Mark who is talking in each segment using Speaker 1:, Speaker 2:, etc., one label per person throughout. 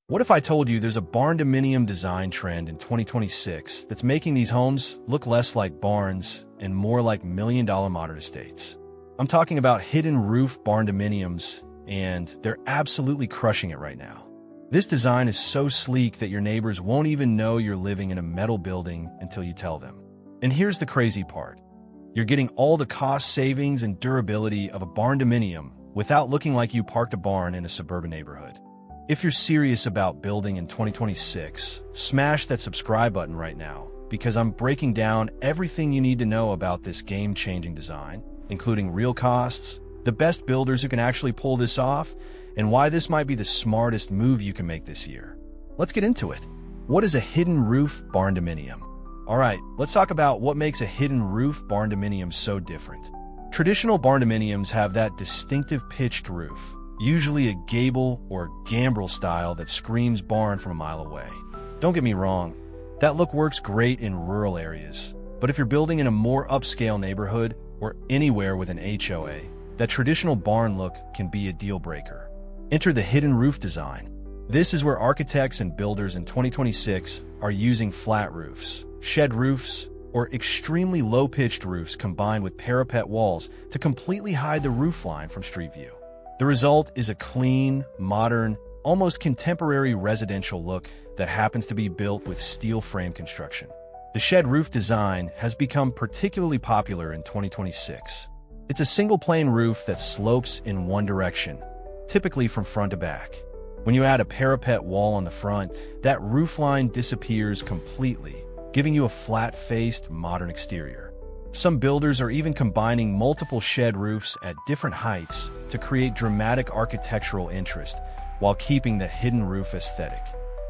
Speaker 1: What if I told you there's a barndominium design trend in 2026 that's making these homes look less like barns and more like million-dollar modern estates? I'm talking about hidden roof barndominiums, and they're absolutely crushing it right now. This design is so sleek that your neighbors won't even know you're living in a metal building until you tell them. And here's the crazy part. You're getting all the cost savings and durability of a barndominium without looking like you parked a barn in a suburban neighborhood. If you're serious about building in 2026, smash that subscribe button right now, because I'm breaking down everything you need to know about this game-changing design, including real costs, the best builders who can actually pull this off, and why this might be the smartest move you can make this year. Let's get into it. What is a hidden roof barndominium? All right, let's talk about what makes a hidden roof barndominium so different. Traditional barndominiums have that distinctive pitched roof, usually a gable or gambrel style that screams barn from a mile away. Don't get me wrong, that look works great in rural areas, but if you're building in a more upscale neighborhood or anywhere with an HOA, that traditional barn look can be a deal breaker. Enter the hidden roof design. This is where architects and builders in 2026 are using flat roofs, shed roofs, or extremely low-pitched roofs combined with parapet walls to completely hide the roofline from street view. The result is a clean, modern, almost contemporary residential look that happens to be built with steel frame construction. The shed roof design has become particularly popular in 2026. It's a single-plane roof that slopes in one direction, typically from front to back. When you add a parapet wall on the front, that roofline disappears completely, giving you a flat-faced, modern exterior. Some builders are even combining multiple shed roofs at different heights to create dramatic architectural interest while keeping the hidden roof aesthetic.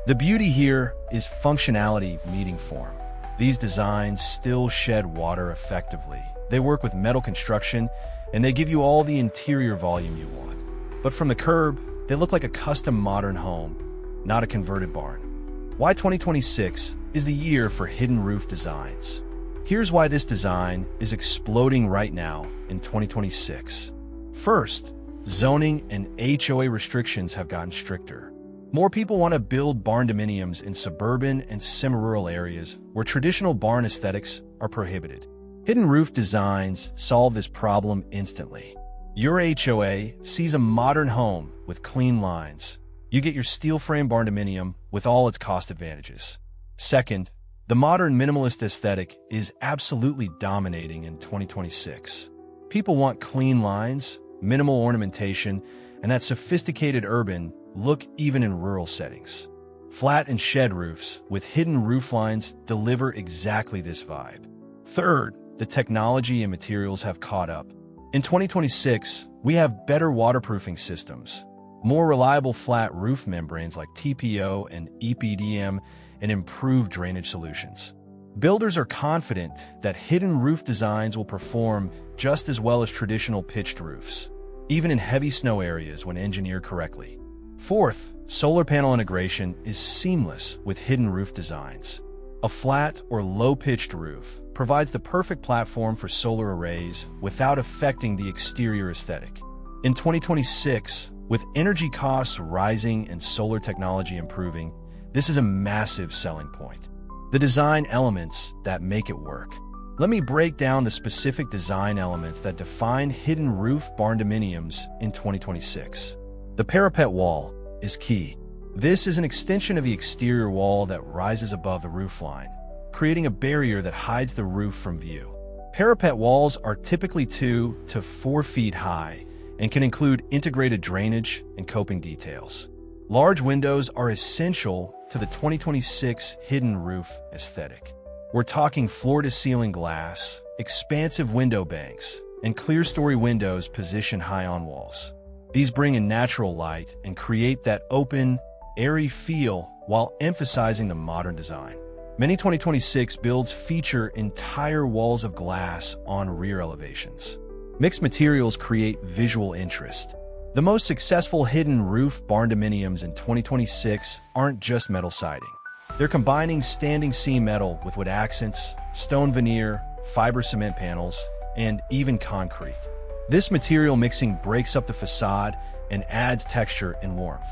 Speaker 1: The beauty here is functionality meeting form. These designs still shed water effectively. They work with metal construction, and they give you all the interior volume you want. But from the curb, they look like a custom modern home, not a converted barn. Why 2026 is the year for hidden roof designs? Here's why this design is exploding right now in 2026. First, zoning and HOA restrictions have gotten stricter. More people want to build barndominiums in suburban and semi-rural areas where traditional barn aesthetics are prohibited. Hidden roof designs solve this problem instantly. Your HOA sees a modern home with clean lines. You get your steel frame barndominium with all its cost advantages. Second, the modern minimalist aesthetic is absolutely dominating in 2026. People want clean lines, minimal ornamentation, and that sophisticated urban look even in rural settings. Flat and shed roofs with hidden roof lines deliver exactly this vibe. Third, the technology and materials have caught up. In 2026, we have better waterproofing systems, more reliable flat roof membranes like TPO and EPDM, and improved drainage solutions. Builders are confident that hidden roof designs will perform just as well as traditional pitched roofs, even in heavy snow areas when engineered correctly. Fourth, solar panel integration is seamless with hidden roof designs. A flat or low-pitched roof provides the perfect platform for solar arrays without affecting the exterior aesthetic. In 2026, with energy costs rising and solar technology improving, this is a massive selling point. The design elements that make it work. Let me break down the specific design elements that define hidden roof barndominiums in 2026. The parapet wall is key. This is an extension of the exterior wall that rises above the roofline, creating a barrier that hides the roof from view. Parapet walls are typically 2 to 4 feet high and can include integrated drainage and coping details. Large windows are essential to the 2026 hidden roof aesthetic. We're talking floor-to-ceiling glass, expansive window banks, and clear-story windows positioned high on walls. These bring in natural light and create that open, airy feel while emphasizing the modern design. Many 2026 builds feature entire walls of glass on rear elevations. Mixed materials create visual interest. The most successful hidden roof barndominiums in 2026 aren't just metal siding. They're combining standing seam metal with wood accents, stone veneer, fiber cement panels, and even concrete. This material mixing breaks up the facade and adds texture and warmth.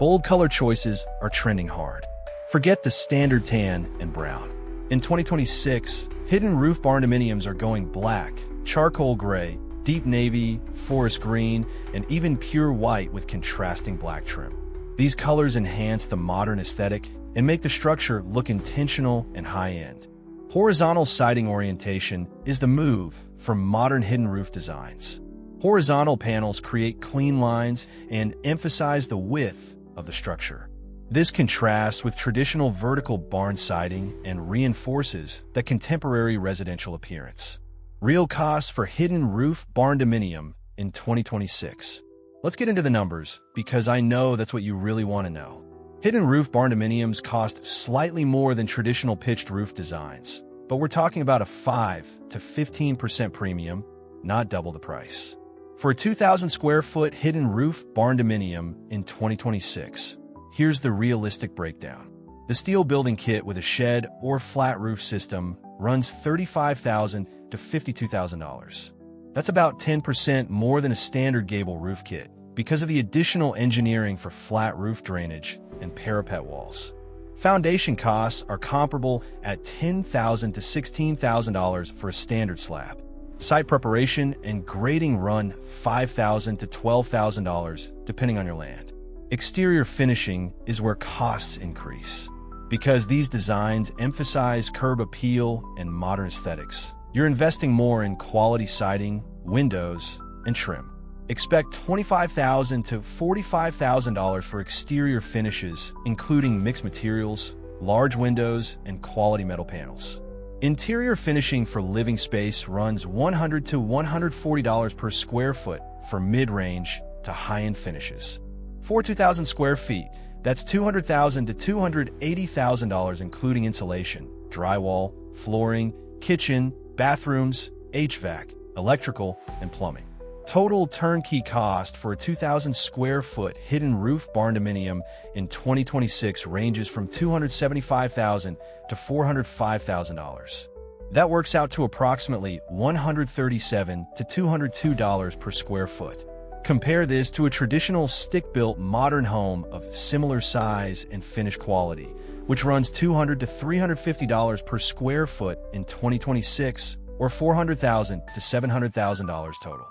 Speaker 1: Bold color choices are trending hard. Forget the standard tan and brown. In 2026, hidden roof barndominiums are going black, charcoal gray, deep navy, forest green, and even pure white with contrasting black trim. These colors enhance the modern aesthetic and make the structure look intentional and high-end. Horizontal siding orientation is the move for modern hidden roof designs. Horizontal panels create clean lines and emphasize the width of the structure. This contrasts with traditional vertical barn siding and reinforces the contemporary residential appearance. Real costs for hidden roof barndominium in 2026. Let's get into the numbers, because I know that's what you really want to know. Hidden roof barndominiums cost slightly more than traditional pitched roof designs, but we're talking about a 5 to 15% premium, not double the price. For a 2,000 square foot hidden roof barndominium in 2026, here's the realistic breakdown. The steel building kit with a shed or flat roof system runs $35,000 to $52,000. That's about 10% more than a standard gable roof kit because of the additional engineering for flat roof drainage and parapet walls. Foundation costs are comparable at $10,000 to $16,000 for a standard slab. Site preparation and grading run $5,000 to $12,000 depending on your land. Exterior finishing is where costs increase. Because these designs emphasize curb appeal and modern aesthetics, you're investing more in quality siding, windows, and trim. Expect $25,000 to $45,000 for exterior finishes, including mixed materials, large windows, and quality metal panels. Interior finishing for living space runs $100 to $140 per square foot for mid-range to high-end finishes. For 2,000 square feet, that's $200,000 to $280,000 including insulation, drywall, flooring, kitchen, bathrooms, HVAC, electrical, and plumbing. Total turnkey cost for a 2,000 square foot hidden roof barndominium in 2026 ranges from $275,000 to $405,000. That works out to approximately $137 to $202 per square foot. Compare this to a traditional stick-built modern home of similar size and finish quality, which runs $200 to $350 per square foot in 2026, or $400,000 to $700,000 total.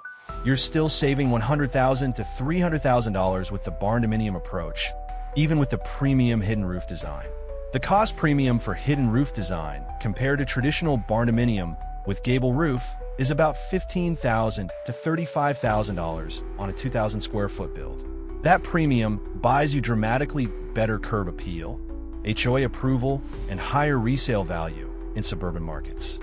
Speaker 1: You're still saving $100,000 to $300,000 with the barndominium approach, even with the premium hidden roof design. The cost premium for hidden roof design compared to traditional barndominium with gable roof is about $15,000 to $35,000 on a 2,000 square foot build. That premium buys you dramatically better curb appeal, HOA approval, and higher resale value in suburban markets.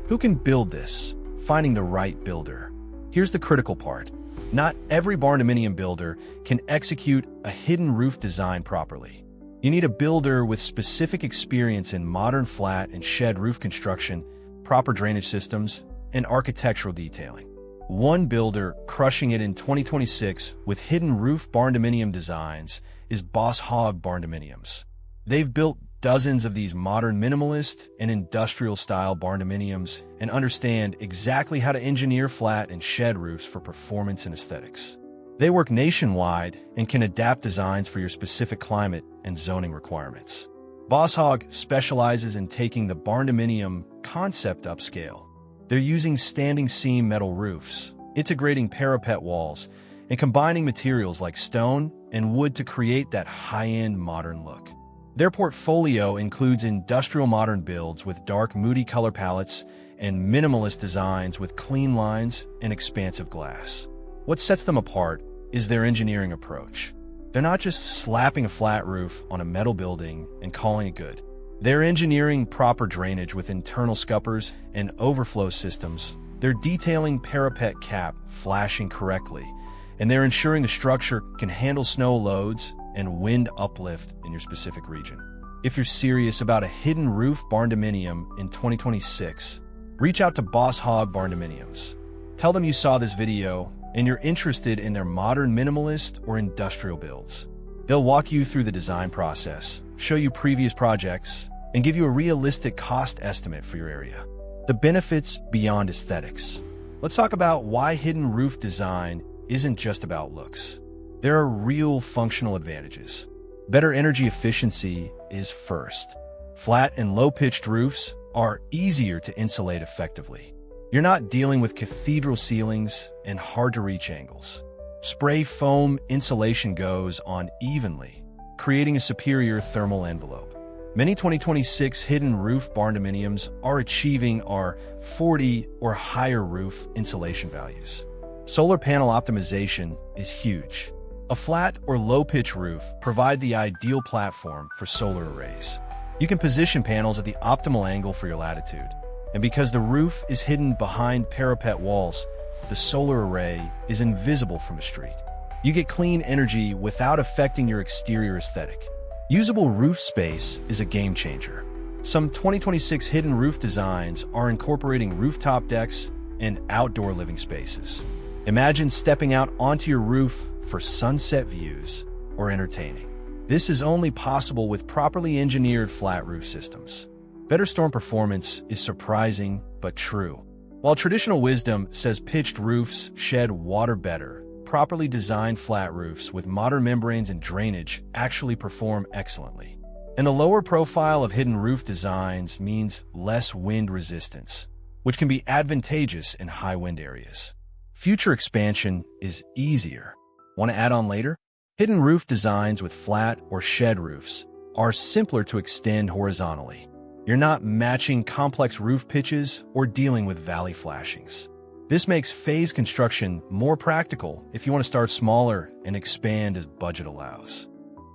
Speaker 1: Who can build this? Finding the right builder. Here's the critical part. Not every barndominium builder can execute a hidden roof design properly. You need a builder with specific experience in modern flat and shed roof construction, proper drainage systems, and architectural detailing. One builder crushing it in 2026 with hidden roof barndominium designs is Boss Hog Barndominiums. They've built dozens of these modern minimalist and industrial-style barndominiums and understand exactly how to engineer flat and shed roofs for performance and aesthetics. They work nationwide and can adapt designs for your specific climate and zoning requirements. Boss Hog specializes in taking the barndominium concept upscale. They're using standing seam metal roofs, integrating parapet walls, and combining materials like stone and wood to create that high-end modern look. Their portfolio includes industrial modern builds with dark, moody color palettes and minimalist designs with clean lines and expansive glass. What sets them apart is their engineering approach. They're not just slapping a flat roof on a metal building and calling it good. They're engineering proper drainage with internal scuppers and overflow systems. They're detailing parapet cap flashing correctly, and they're ensuring the structure can handle snow loads and wind uplift in your specific region. If you're serious about a hidden roof barndominium in 2026, reach out to Boss Hog Barndominiums. Tell them you saw this video and you're interested in their modern minimalist or industrial builds. They'll walk you through the design process, show you previous projects, and give you a realistic cost estimate for your area. The benefits beyond aesthetics. Let's talk about why hidden roof design isn't just about looks. There are real functional advantages. Better energy efficiency is first. Flat and low-pitched roofs are easier to insulate effectively. You're not dealing with cathedral ceilings and hard-to-reach angles. Spray foam insulation goes on evenly, creating a superior thermal envelope. Many 2026 hidden roof barndominiums are achieving our 40 or higher roof insulation values. Solar panel optimization is huge. A flat or low-pitch roof provide the ideal platform for solar arrays. You can position panels at the optimal angle for your latitude. And because the roof is hidden behind parapet walls, the solar array is invisible from the street. You get clean energy without affecting your exterior aesthetic. Usable roof space is a game changer. Some 2026 hidden roof designs are incorporating rooftop decks and outdoor living spaces. Imagine stepping out onto your roof for sunset views or entertaining. This is only possible with properly engineered flat roof systems. Better storm performance is surprising but true. While traditional wisdom says pitched roofs shed water better, properly designed flat roofs with modern membranes and drainage actually perform excellently. And a lower profile of hidden roof designs means less wind resistance, which can be advantageous in high wind areas. Future expansion is easier. Want to add on later? Hidden roof designs with flat or shed roofs are simpler to extend horizontally. You're not matching complex roof pitches or dealing with valley flashings. This makes phase construction more practical if you want to start smaller and expand as budget allows.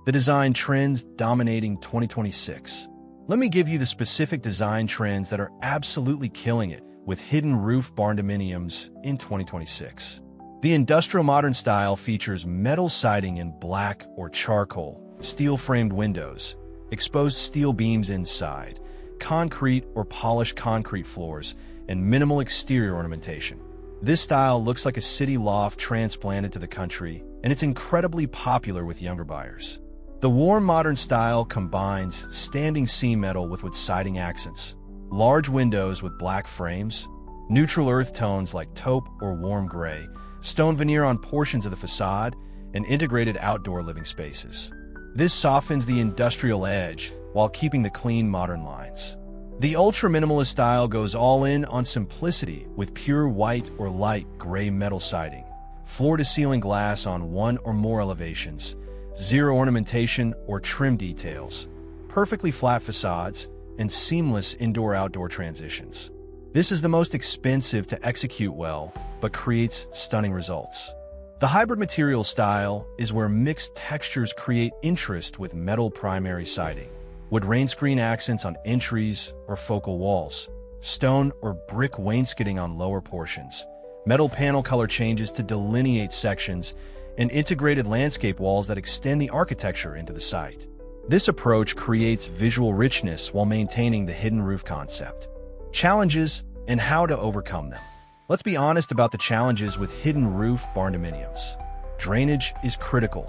Speaker 1: The design trends dominating 2026. Let me give you the specific design trends that are absolutely killing it with hidden roof barndominiums in 2026. The industrial modern style features metal siding in black or charcoal, steel-framed windows, exposed steel beams inside, concrete or polished concrete floors, and minimal exterior ornamentation. This style looks like a city loft transplanted to the country, and it's incredibly popular with younger buyers. The warm modern style combines standing seam metal with wood siding accents, large windows with black frames, neutral earth tones like taupe or warm gray, stone veneer on portions of the facade, and integrated outdoor living spaces. This softens the industrial edge while keeping the clean modern lines. The ultra-minimalist style goes all in on simplicity with pure white or light gray metal siding, floor-to-ceiling glass on one or more elevations, zero ornamentation or trim details, perfectly flat facades, and seamless indoor-outdoor transitions. This is the most expensive to execute well, but creates stunning results. The hybrid material style is where mixed textures create interest with metal primary siding, wood rain screen accents on entries or focal walls, stone or brick wainscoting on lower portions, metal panel color changes to delineate sections, and integrated landscape walls that extend the architecture into the site. This approach creates visual richness while maintaining the hidden roof concept. Challenges and how to overcome them. Let's be honest about the challenges with hidden roof barndominiums. Drainage is critical.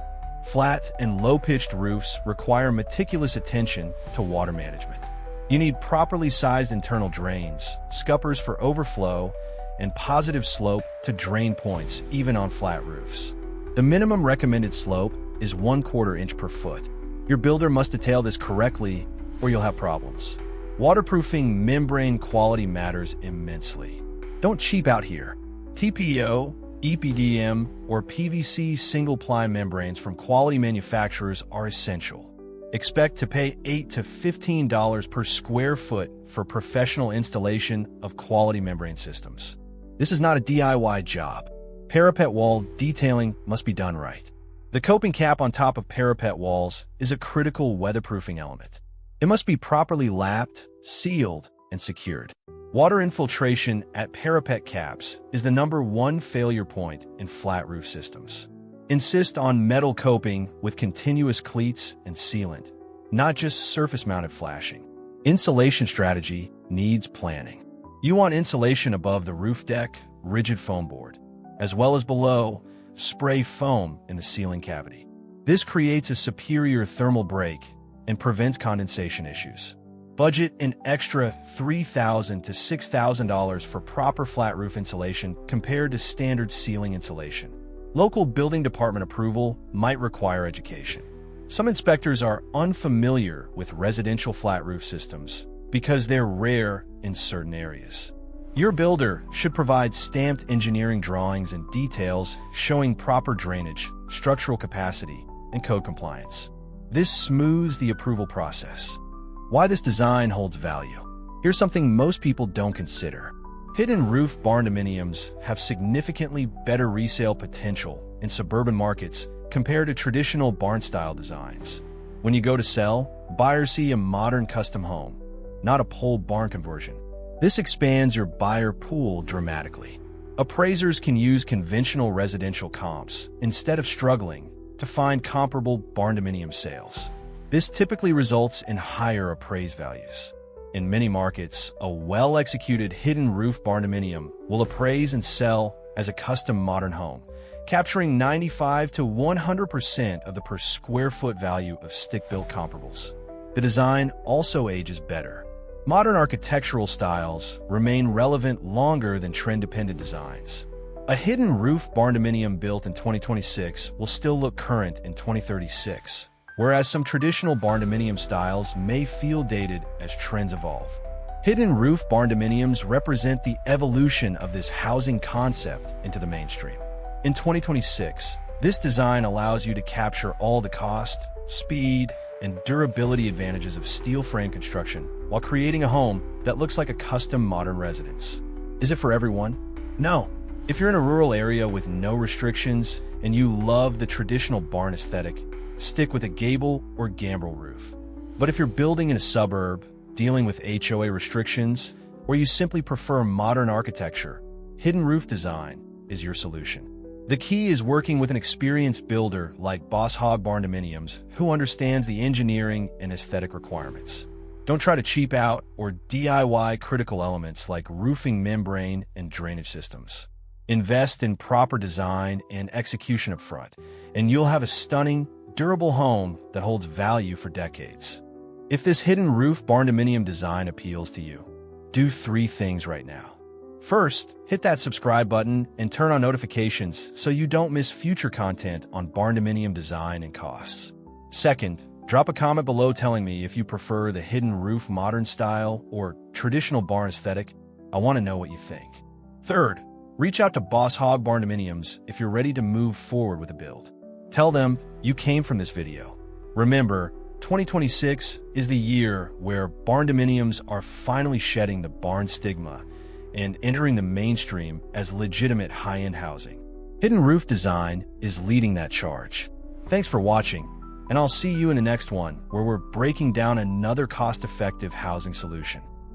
Speaker 1: Flat and low-pitched roofs require meticulous attention to water management. You need properly sized internal drains, scuppers for overflow, and positive slope to drain points even on flat roofs. The minimum recommended slope is 1/4 inch per foot. Your builder must detail this correctly or you'll have problems. Waterproofing membrane quality matters immensely. Don't cheap out here. TPO, EPDM, or PVC single-ply membranes from quality manufacturers are essential. Expect to pay $8 to $15 per square foot for professional installation of quality membrane systems. This is not a DIY job. Parapet wall detailing must be done right. The coping cap on top of parapet walls is a critical weatherproofing element. It must be properly lapped, sealed, and secured. Water infiltration at parapet caps is the #1 failure point in flat roof systems. Insist on metal coping with continuous cleats and sealant, not just surface-mounted flashing. Insulation strategy needs planning. You want insulation above the roof deck, rigid foam board, as well as below, spray foam in the ceiling cavity. This creates a superior thermal break and prevents condensation issues. Budget an extra $3,000 to $6,000 for proper flat roof insulation compared to standard ceiling insulation. Local building department approval might require education. Some inspectors are unfamiliar with residential flat roof systems because they're rare in certain areas. Your builder should provide stamped engineering drawings and details showing proper drainage, structural capacity, and code compliance. This smooths the approval process. Why this design holds value? Here's something most people don't consider. Hidden roof barndominiums have significantly better resale potential in suburban markets compared to traditional barn-style designs. When you go to sell, buyers see a modern custom home, not a pole barn conversion. This expands your buyer pool dramatically. Appraisers can use conventional residential comps instead of struggling to find comparable barndominium sales. This typically results in higher appraised values. In many markets, a well-executed hidden roof barndominium will appraise and sell as a custom modern home, capturing 95 to 100% of the per square foot value of stick-built comparables. The design also ages better. Modern architectural styles remain relevant longer than trend-dependent designs. A hidden roof barndominium built in 2026 will still look current in 2036, whereas some traditional barndominium styles may feel dated as trends evolve. Hidden roof barndominiums represent the evolution of this housing concept into the mainstream. In 2026, this design allows you to capture all the cost, speed, and durability advantages of steel frame construction while creating a home that looks like a custom modern residence. Is it for everyone? No. If you're in a rural area with no restrictions and you love the traditional barn aesthetic, stick with a gable or gambrel roof. But if you're building in a suburb, dealing with HOA restrictions, or you simply prefer modern architecture, hidden roof design is your solution. The key is working with an experienced builder like Boss Hog Barndominiums who understands the engineering and aesthetic requirements. Don't try to cheap out or DIY critical elements like roofing membrane and drainage systems. Invest in proper design and execution up front, and you'll have a stunning, durable home that holds value for decades. If this hidden roof barndominium design appeals to you, do 3 things right now. First, hit that subscribe button and turn on notifications so you don't miss future content on barndominium design and costs. Second, drop a comment below telling me if you prefer the hidden roof modern style or traditional barn aesthetic. I want to know what you think. Third, reach out to Boss Hog Barndominiums if you're ready to move forward with a build. Tell them you came from this video. Remember, 2026 is the year where barndominiums are finally shedding the barn stigma and entering the mainstream as legitimate high-end housing. Hidden roof design is leading that charge. Thanks for watching, and I'll see you in the next one where we're breaking down another cost-effective housing solution.